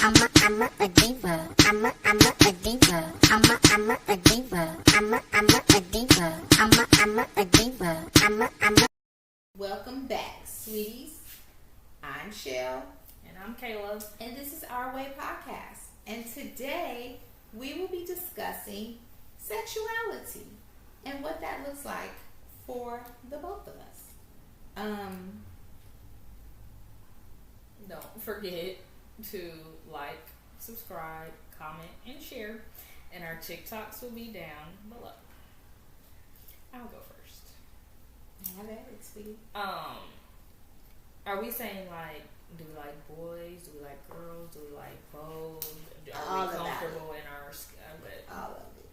a diva. I'm a diva. I'm a diva. I'm a diva. I'm a diva. I'm a. Welcome back, sweeties. I'm Shell. And I'm Kayla. And this is Our Way Podcast. And today we will be discussing sexuality and what that looks like for the both of us. Don't forget to like, subscribe, comment, and share. And our TikToks will be down below. I'll go first. Have at it, sweetie. Are we saying like, do we like boys? Do we like girls? Do we like both? All Are we of comfortable that. in our All of it.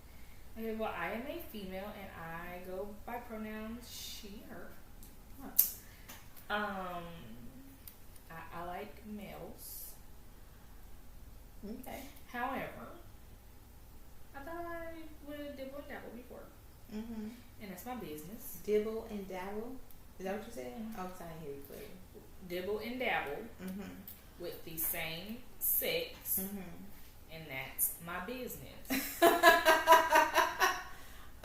Okay, well, I am a female and I go by pronouns she, her. I like males. Okay. However, I thought I would dibble and dabble before, Mm-hmm. and that's my business. Dibble and dabble. Is that what you said? Oh, because I didn't hear you clearly. Dibble and dabble Mm-hmm. with the same sex, Mm-hmm. and that's my business.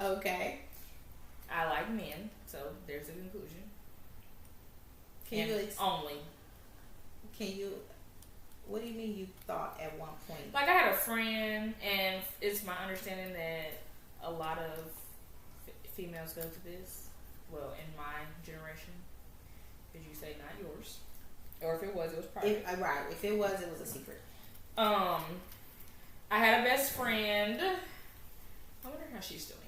Okay. I like men, so there's a conclusion. Can you only. What do you mean you thought at one point? Like, I had a friend, and it's my understanding that a lot of females go to this. Well, in my generation, because you say not yours, or if it was private. Right. If it was a secret. I had a best friend. I wonder how she's doing.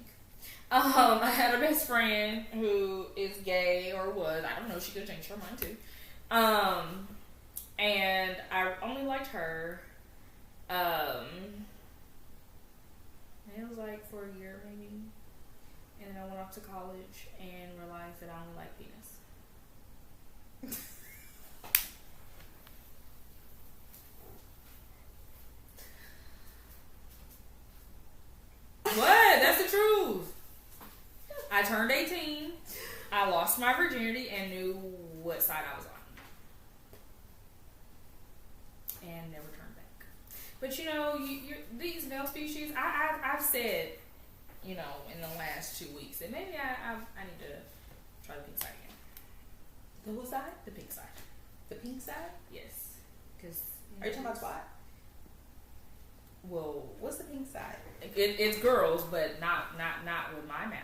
I had a best friend who is gay or was. I don't know. She could have changed her mind too. And I only liked her. And it was like for a year maybe. And then I went off to college and realized that I only like penis. What? That's the truth. I turned 18. I lost my virginity and knew what side I was on. And never turned back. But you know, these male species, I've said, you know, in the last 2 weeks, that maybe I need to try the pink side again. The who side? The pink side. The pink side? Yes. Because Are you talking about spot? Well, What's the pink side? it's girls, but not with my mouth.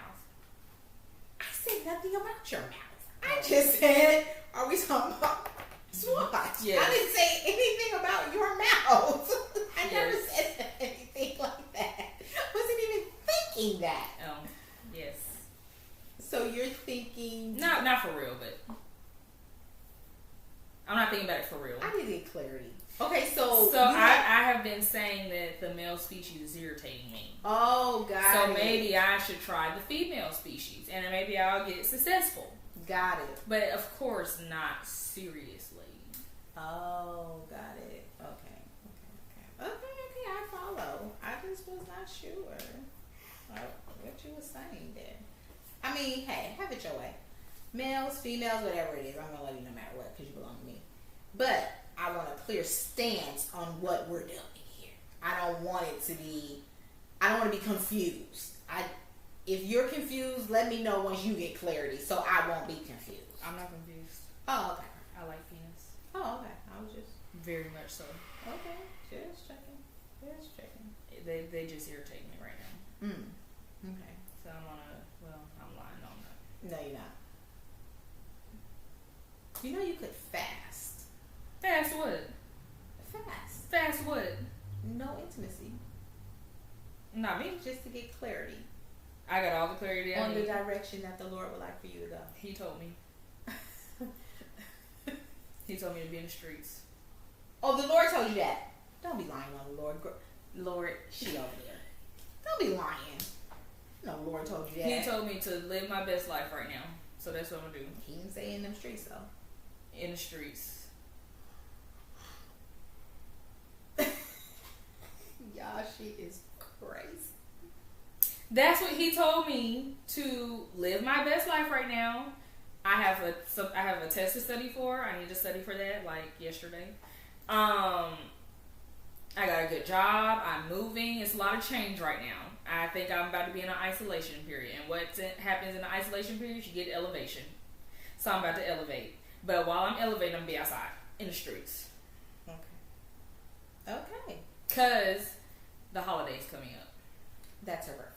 I said nothing about your mouth. I just said, are we talking about swat? Yes. I didn't say anything about your mouth. I never Yes. said anything like that. I wasn't even thinking that. Yes. So you're thinking... Not for real, but I'm not thinking about it for real. I need to get clarity. Okay, so I have been saying that the male species is irritating me. Oh, got So it. maybe I should try the female species, and maybe I'll get successful. Got it. But of course, not seriously. Oh, got it. Okay. I follow. I just was not sure what you were saying there. I mean, hey, have it your way. Males, females, whatever it is, I'm gonna love you no matter what because you belong to me. But I want a clear stance on what we're doing here. I don't want to be confused. If you're confused, let me know once you get clarity so I won't be confused. I'm not confused. Oh, okay. I like penis. Oh, okay. I was just... Very much so. Okay. Just checking. They just irritate me right now. Okay. So I'm lying on that. No, you're not. You know you could fast. Fast what? Fast what? No intimacy. Not me. Just to get clarity. I got all the clarity I On the need. direction that the Lord would like for you to go. He told me. He told me to be in the streets. Oh, the Lord told you that. Don't be lying on the Lord. Lord, she over there. Don't be lying. No, Lord told you that. He told me to live my best life right now. So that's what I'm going to do. He didn't say in them streets, though. In the streets. Y'all, she is crazy. That's what he told me, to live my best life right now. I have a test to study for. I need to study for that like yesterday. got a good job. I'm moving. It's a lot of change right now. I think I'm about to be in an isolation period. And what happens in the isolation period, you get elevation. So I'm about to elevate. But while I'm elevating, I'm going to be outside in the streets. Okay. Because the holiday's coming up. That's her birthday.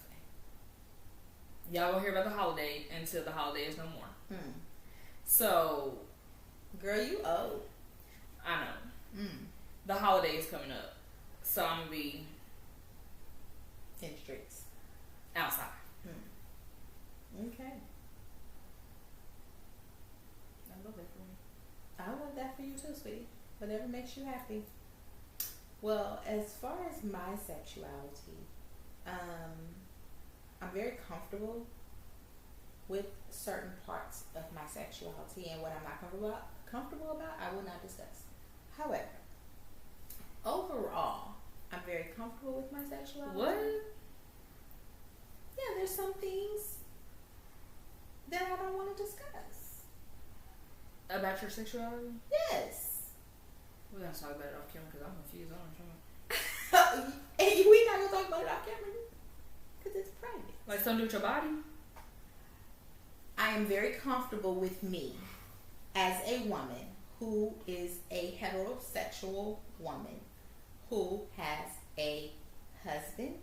Y'all won't hear about the holiday until the holiday is no more. So, girl, you old. I know. The holiday is coming up. So I'm going to be in the streets. Outside. Okay. I love that for me. I love that for you too, sweetie. Whatever makes you happy. Well, as far as my sexuality, I'm very comfortable with certain parts of my sexuality, and what I'm not comfortable about, I will not discuss. However, overall, I'm very comfortable with my sexuality. What? Yeah, there's some things that I don't want to discuss. About your sexuality? Yes. We're going to talk about it off camera because I'm confused. I don't know. And we not going to talk about it off camera because it's private. Like something with your body? I am very comfortable with me as a woman who is a heterosexual woman who has a husband.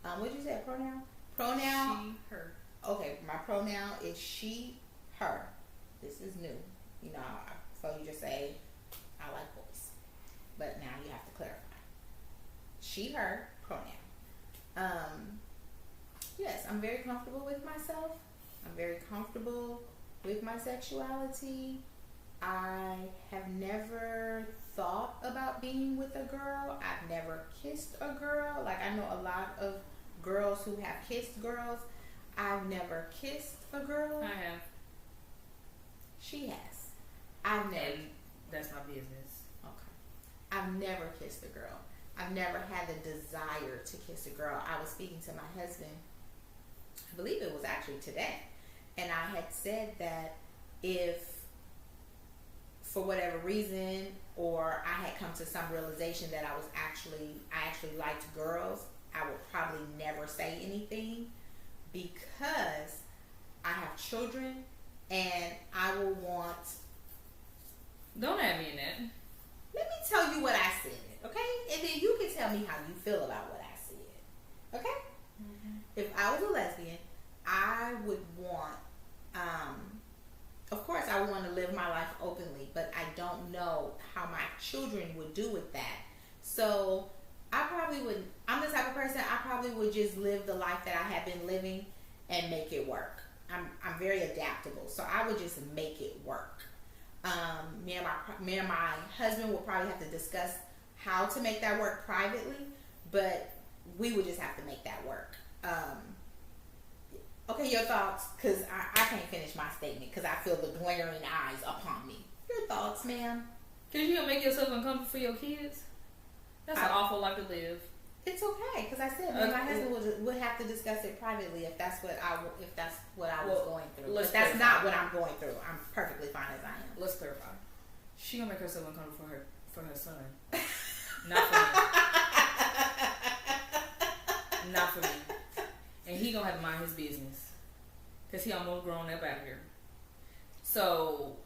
What did you say, pronoun? Pronoun? She, her. Okay, my pronoun is she, her. This is new. You know, so you just say, I like boys. But now you have to clarify. She, her, pronoun. Yes, I'm very comfortable with myself. I'm very comfortable with my sexuality. I have never thought about being with a girl. I've never kissed a girl. Like, I know a lot of girls who have kissed girls. I've never kissed a girl. I have. She has. I've never. And that's my business. Okay. I've never kissed a girl. I've never had the desire to kiss a girl. I was speaking to my husband, I believe it was actually today, and I had said that if for whatever reason, or I had come to some realization that I actually liked girls, I would probably never say anything because I have children and I will want. Don't add me in that. Let me tell you what I said, okay? And then you can tell me how you feel about what I said, okay? If I was a lesbian, I would want, of course, I would want to live my life openly, but I don't know how my children would do with that. So I probably would, I'm the type of person, I probably would just live the life that I have been living and make it work. I'm very adaptable, so I would just make it work. Me and my husband will probably have to discuss how to make that work privately, but we would just have to make that work. Okay, your thoughts, because I can't finish my statement because I feel the glaring eyes upon me. Your thoughts, ma'am? Because you're going to make yourself uncomfortable for your kids? That's an awful life to live. It's okay, because I said me and my husband would have to discuss it privately if that's what I was going through. But that's not what I'm going through. I'm perfectly fine as I am. Let's clarify. She gonna make herself uncomfortable for her son, not for me. Not for me. And he gonna have to mind his business because he almost grown up out here. So.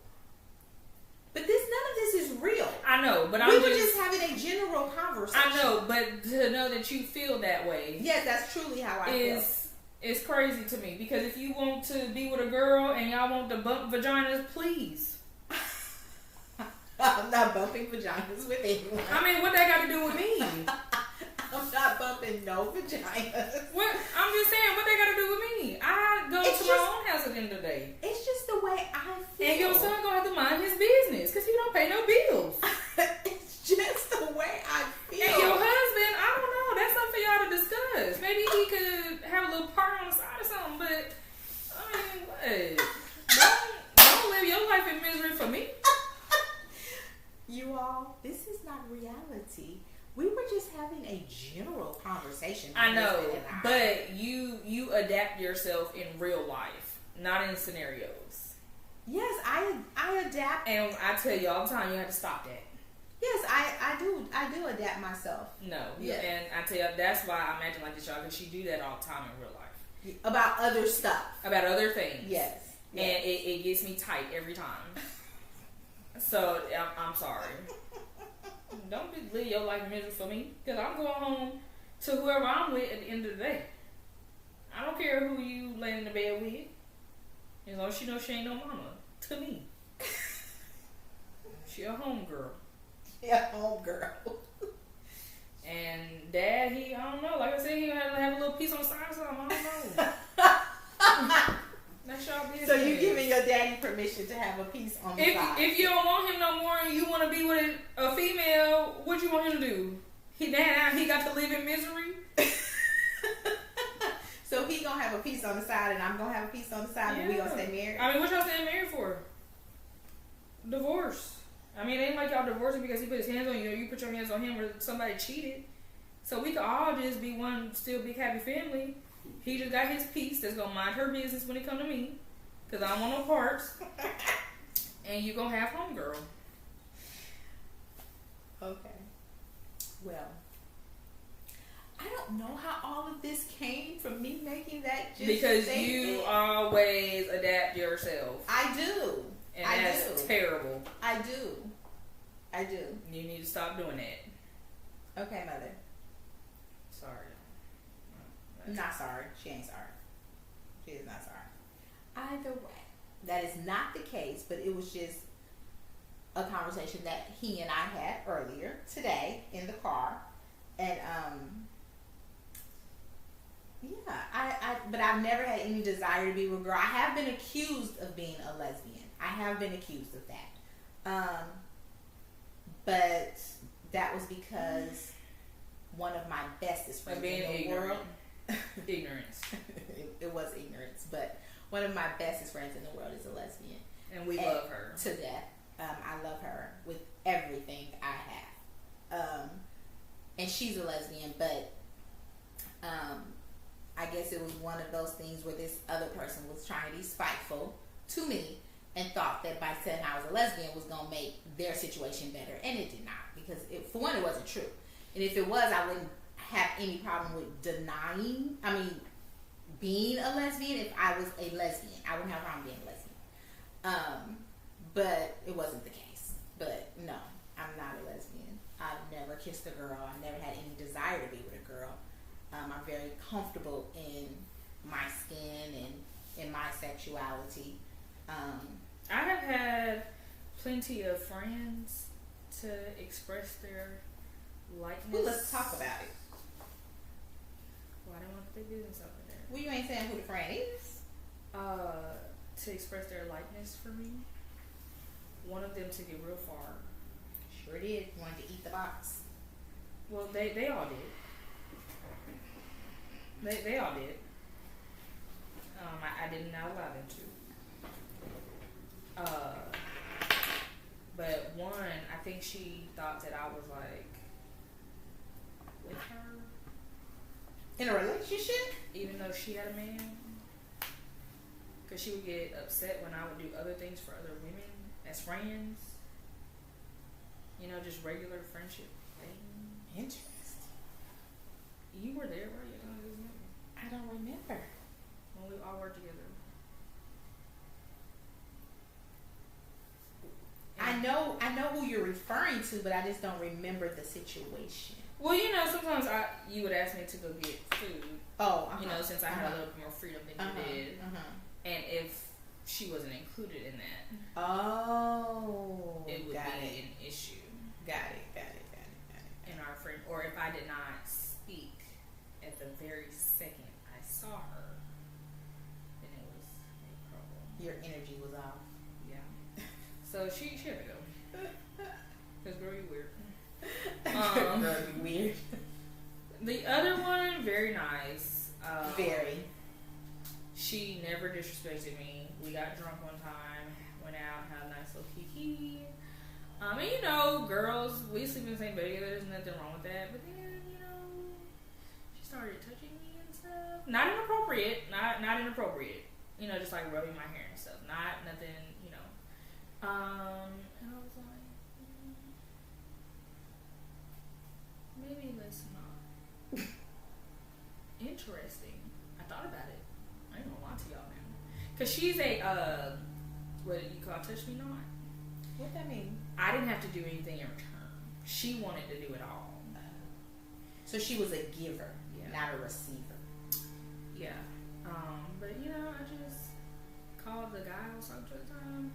But none of this is real. I know, but we were just having a general conversation. I know, but to know that you feel that way, yes, that's truly how I feel. It's crazy to me because if you want to be with a girl and y'all want to bump vaginas, please. I'm not bumping vaginas with anyone. I mean, what that got to do with me? I'm not bumping no vaginas. What? I'm just saying, what they got to do with me? I go to my own house at the end of the day. It's just the way I feel. And your son gonna have to mind his business because he don't pay no bills. It's just the way I feel. And your husband, I don't know. That's something for y'all to discuss. Maybe he could have a little part on the side or something. But I mean, what? Don't live your life in misery for me. You all, this is not reality. We were just having a general conversation. I know, but you adapt yourself in real life, not in scenarios. Yes, I adapt. And I tell you all the time, you have to stop that. Yes, I do adapt myself. No. Yes. And I tell you, that's why I'm acting like this, y'all, because she do that all the time in real life. About other stuff. About other things. Yes. And it gets me tight every time. So, I'm sorry. Don't be live your life miserable for me, because I'm going home to whoever I'm with at the end of the day. I don't care who you lay in the bed with. As long as she knows she ain't no mama. To me. She a home girl. Yeah, home girl. And dad, I don't know. Like I said, he gonna have a little piece on the side or something. I don't know. That's y'all business. So you giving your daddy permission to have a piece on the side? If you don't want him no more and you want to be with a female, what you want him to do? He got to live in misery. So he gonna have a piece on the side and I'm gonna have a piece on the side, and we gonna stay married? I mean, what y'all staying married for? Divorce. I mean, it ain't like y'all divorcing because he put his hands on you or you put your hands on him or somebody cheated. So we could all just be one still big happy family. He just got his piece that's gonna mind her business when it come to me, because I don't want no parts. And you gonna have homegirl. Okay. Well, I don't know how all of this came from me making that just because statement. You always adapt yourself. I do. And that's terrible. I do. You need to stop doing that. Okay, mother. Sorry. Not sorry. She ain't sorry. She is not sorry. Either way, that is not the case, but it was just a conversation that he and I had earlier today in the car. And but I've never had any desire to be with a girl. I have been accused of being a lesbian. I have been accused of that. But that was because one of my bestest friends in the world. Ignorance. It was ignorance, but one of my bestest friends in the world is a lesbian. And we love her. To death. I love her with everything I have. And she's a lesbian, but I guess it was one of those things where this other person was trying to be spiteful to me and thought that by saying I was a lesbian was going to make their situation better. And it did not, because for one, it wasn't true. And if it was, I wouldn't have any problem with being a lesbian if I was a lesbian. I wouldn't have a problem being a lesbian. But it wasn't the case. But no, I'm not a lesbian. I've never kissed a girl. I've never had any desire to be with a girl. I'm very comfortable in my skin and in my sexuality. I have had plenty of friends to express their likeness. Well, let's talk about it. Well, I don't want to put their business out there. Well, you ain't saying who the friend is. To express their likeness for me. One of them took it real far. Sure did. Wanted to eat the box. Well, they all did. They all did. I did not allow them to. But one, I think she thought that I was like with her in a relationship, even though she had a man. Because she would get upset when I would do other things for other women as friends. You know, just regular friendship things. Interesting. You were there, right? I don't remember. When we all worked together. I know who you're referring to, but I just don't remember the situation. Well, you know, sometimes you would ask me to go get food. Oh, you know, since I had a little bit more freedom than you did. And if she wasn't included in that, it would be an issue. Got it. In our friend, or if I did not speak at the very second I saw her, then it was a problem. Your energy was off. Yeah. So she had to go. Cause girl, you weird. Girl, you weird. The other one, very nice. Very. She never disrespected me. We got drunk one time, went out, had a nice little kiki. And you know, girls, we sleep in the same bed together. There's nothing wrong with that. But then, you know, she started touching me and stuff. Not inappropriate. Not inappropriate. You know, just like rubbing my hair and stuff. Not nothing. You know. And I was like, maybe let's not. Interesting. I thought about it. I ain't gonna lie to y'all now. Cause she's a what you call touch me not. What that mean? I didn't have to do anything in return. She wanted to do it all. So she was a giver, Yeah. not a receiver. Yeah. But you know, I just called the guy or something at the time.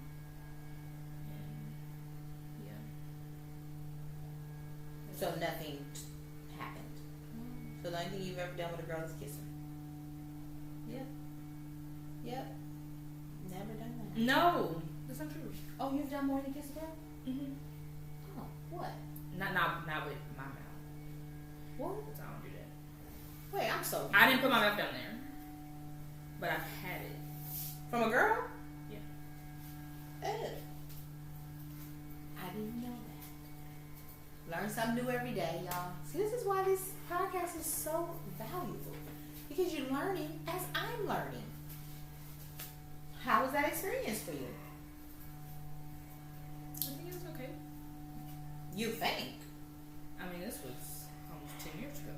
And yeah. So nothing happened. So the only thing you've ever done with a girl is kiss her. Yep. Yep. Never done that. No, that's not true. Oh, you've done more than kiss a girl? Mm-hmm. Oh, what? Not with my mouth. What? 'Cause I don't do that. Wait, I'm so. I didn't put my mouth down there, but I've had it. From a girl? Yeah. Ugh. I didn't know that. Learn something new every day, y'all. See, this is why this podcast is so valuable. Because you're learning as I'm learning. How was that experience for you? I think it was okay. You think? I mean, this was almost 10 years ago.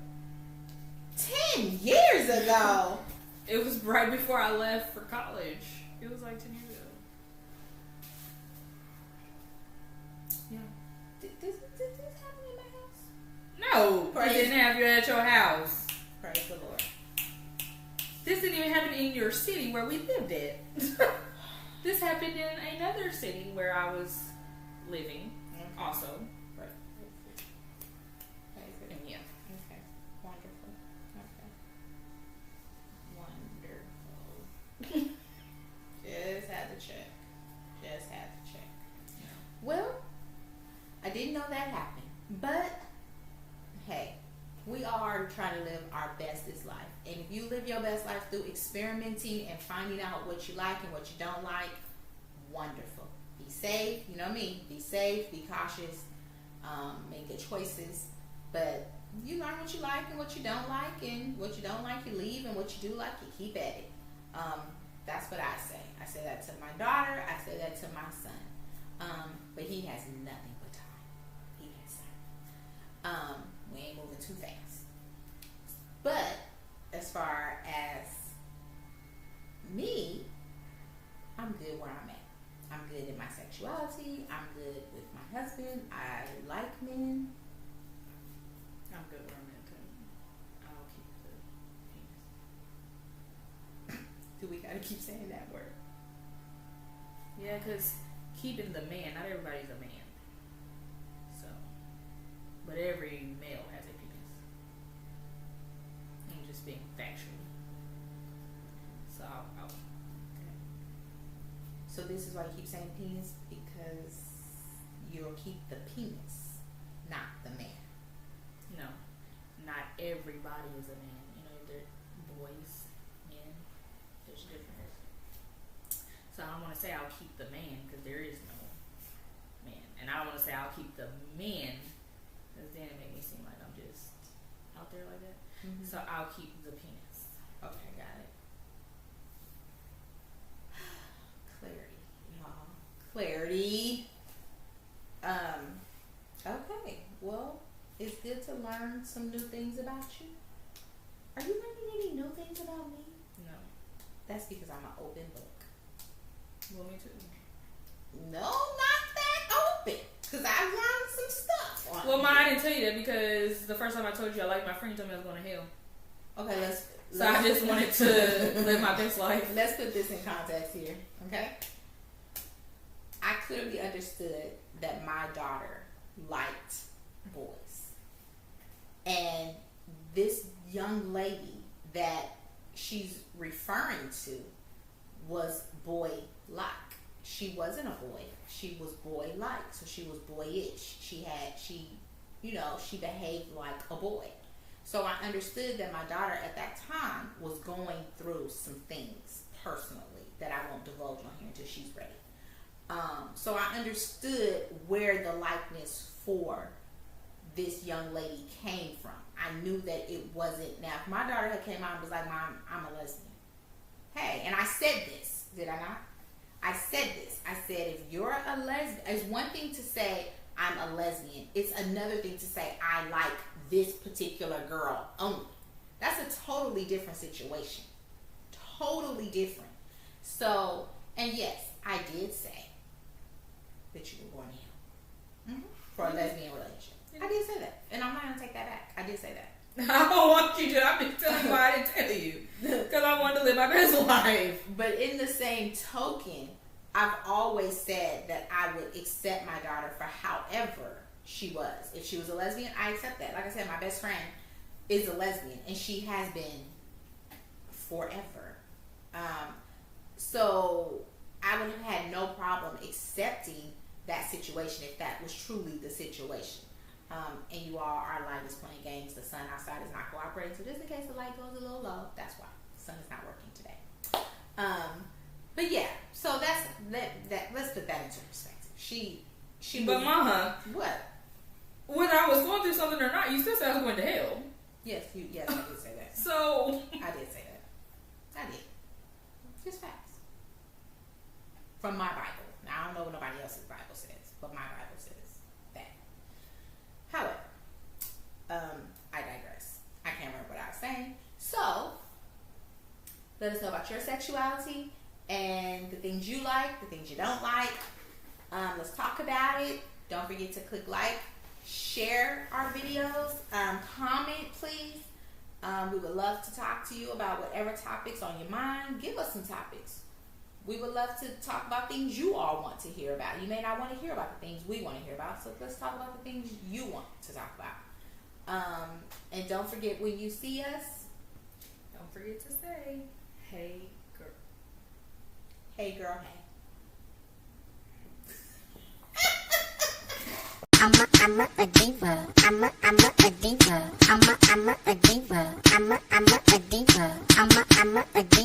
10 years ago? It was right before I left for college. It was like 10 years ago. Yeah. Did this happen in my house? No, Praise- I didn't have you at your house. Praise the Lord. This didn't even happen in your city where we lived at. This happened in another city where I was living also. Right. And yeah. Okay. Wonderful. Okay. Wonderful. Just had to check. Just had to check. Well, I didn't know that happened. But, hey, we are trying to live our bestest life. And if you live your best life through experimenting and finding out what you like and what you don't like, wonderful. Be safe, you know me. Be safe, be cautious, make good choices. But you learn what you like and what you don't like, and what you don't like you leave, and what you do like you keep at it. That's what I say. I say that to my daughter. I say that to my son. But he has nothing but time. He has time. We ain't moving too fast. But as far as me, I'm good where I'm at. I'm good in my sexuality. I'm good with my husband. I like men. I'm good where I'm at too. I'll keep the penis. Do we gotta keep saying that word? Yeah, because keeping the man, not everybody's a man. So, but every male has a penis. I'm just being factual. So, okay. So this is why you keep saying penis, because you'll keep the penis, not the man. No, not everybody is a man. You know, they're boys, men. There's different. So I don't want to say I'll keep the man because there is no man, and I don't want to say I'll keep the men because then it make me seem like I'm just out there like that. Mm-hmm. So I'll keep the penis. Okay, got it. Clarity, y'all. Clarity. Okay. Well, it's good to learn some new things about you. Are you learning any new things about me? No. That's because I'm an open book. Well, me too. No, not that open. Because I've learned some stuff on Well, you. I didn't tell you that because the first time I told you I liked my friend, you told me I was going to hell. Okay, So I just wanted to live my best life. Let's put this in context here, okay? I clearly understood that my daughter liked boys. And this young lady that she's referring to was boy-like. She wasn't a boy. She was boy-like. So she was boyish. She behaved like a boy. So I understood that my daughter at that time was going through some things personally that I won't divulge on here until she's ready. So I understood where the likeness for this young lady came from. I knew that it wasn't. Now, if my daughter had came out and was like, "Mom, I'm a lesbian." Hey, and I said this, did I not? I said this. I said, if you're a lesbian, it's one thing to say, I'm a lesbian. It's another thing to say I like this particular girl only. That's a totally different situation. Totally different. So, and yes, I did say that you were going to hell for a lesbian relationship. I did say that, and I'm not going to take that back. I did say that. I don't want you to. I've been telling you why I didn't tell you. Because I wanted to live my best life. But in the same token, I've always said that I would accept my daughter for however she was. If she was a lesbian, I accept that. Like I said, my best friend is a lesbian, and she has been forever. So I would have had no problem accepting that situation if that was truly the situation. And you all, our light is playing games. The sun outside is not cooperating. So just in case the light goes a little low, that's why. The sun is not working today. But yeah, so that's that. Let's put that into perspective. She. But Mama, what? Whether I was going through something or not, you still said I was going to hell. Yes, yes, I did say that. So I did say that. I did. Just facts from my Bible. Now I don't know what nobody else's Bible says, but my Bible says that. However, I digress. I can't remember what I was saying. So, let us know about your sexuality and the things you like, the things you don't like. Let's talk about it. Don't forget to click like, share our videos, comment please. We would love to talk to you about whatever topics on your mind. Give us some topics. We would love to talk about things you all want to hear about. You may not want to hear about the things we want to hear about, so let's talk about the things you want to talk about. And don't forget, when you see us, don't forget to say, hey girl. Hey girl, hey. I'm a diva. I'm a diva. I'm a diva. I'm a diva. I'm a diva.